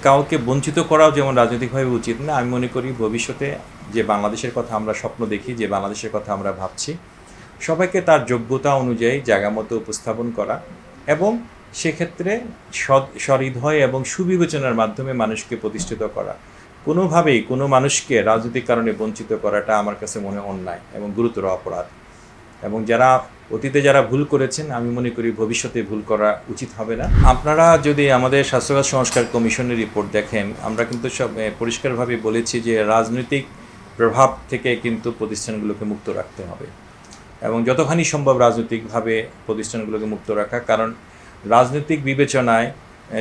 কাউকে বঞ্চিত করাও যেমন রাজনৈতিকভাবে উচিত না, আমি মনে করি ভবিষ্যতে যে বাংলাদেশের কথা আমরা স্বপ্ন দেখি, যে বাংলাদেশের কথা আমরা ভাবছি, সবাইকে তার যোগ্যতা অনুযায়ী জায়গা মতো উপস্থাপন করা এবং সেক্ষেত্রে সহৃদয় এবং সুবিবেচনার মাধ্যমে মানুষকে প্রতিষ্ঠিত করা। কোনোভাবেই কোনো মানুষকে রাজনৈতিক কারণে বঞ্চিত করাটা আমার কাছে মনে অন্যায় এবং গুরুতর অপরাধ। এবং যারা অতীতে যারা ভুল করেছেন, আমি মনে করি ভবিষ্যতে ভুল করা উচিত হবে না। আপনারা যদি আমাদের স্বাস্থ্যখাত সংস্কার কমিশনের রিপোর্ট দেখেন, আমরা কিন্তু সব পরিষ্কারভাবে বলেছি যে রাজনৈতিক প্রভাব থেকে কিন্তু প্রতিষ্ঠানগুলোকে মুক্ত রাখতে হবে এবং যতখানি সম্ভব রাজনৈতিকভাবে প্রতিষ্ঠানগুলোকে মুক্ত রাখা। কারণ রাজনৈতিক বিবেচনায়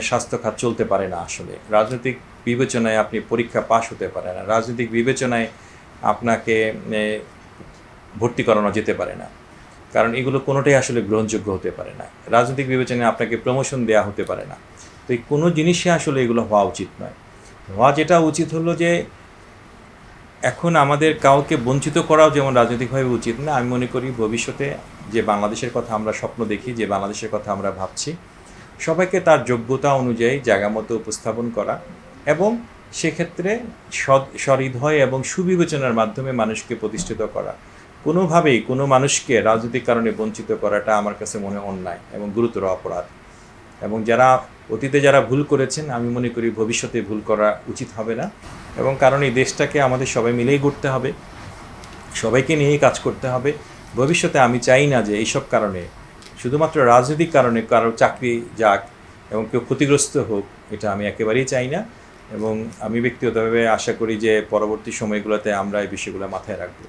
স্বাস্থ্য খাত চলতে পারে না। আসলে রাজনৈতিক বিবেচনায় আপনি পরীক্ষা পাশ হতে পারে না, রাজনৈতিক বিবেচনায় আপনাকে ভর্তি করানো যেতে পারে না, কারণ এগুলো কোনোটাই আসলে গ্রহণযোগ্য হতে পারে না। রাজনৈতিক বিবেচনায় আপনাকে প্রমোশন দেওয়া হতে পারে না। তো এই কোনো জিনিসই আসলে এগুলো হওয়া উচিত নয়। হওয়া যেটা উচিত হলো যে এখন আমাদের কাউকে বঞ্চিত করাও যেমন রাজনৈতিকভাবে উচিত না, আমি মনে করি ভবিষ্যতে যে বাংলাদেশের কথা আমরা স্বপ্ন দেখি, যে বাংলাদেশের কথা আমরা ভাবছি, সবাইকে তার যোগ্যতা অনুযায়ী জায়গা মতো উপস্থাপন করা এবং সেক্ষেত্রে সহৃদয় এবং সুবিবেচনার মাধ্যমে মানুষকে প্রতিষ্ঠিত করা। কোনোভাবেই কোনো মানুষকে রাজনৈতিক কারণে বঞ্চিত করাটা আমার কাছে মনে অন্যায় এবং গুরুতর অপরাধ। এবং যারা অতীতে যারা ভুল করেছেন, আমি মনে করি ভবিষ্যতে ভুল করা উচিত হবে না। এবং কারণ এই দেশটাকে আমাদের সবাই মিলেই গড়তে হবে, সবাইকে নিয়েই কাজ করতে হবে। ভবিষ্যতে আমি চাই না যে এইসব কারণে, শুধুমাত্র রাজনৈতিক কারণে কারো চাকরি যাক এবং কেউ ক্ষতিগ্রস্ত হোক, এটা আমি একেবারেই চাই না। এবং আমি ব্যক্তিগতভাবে আশা করি যে পরবর্তী সময়গুলোতে আমরা এই বিষয়গুলো মাথায় রাখব।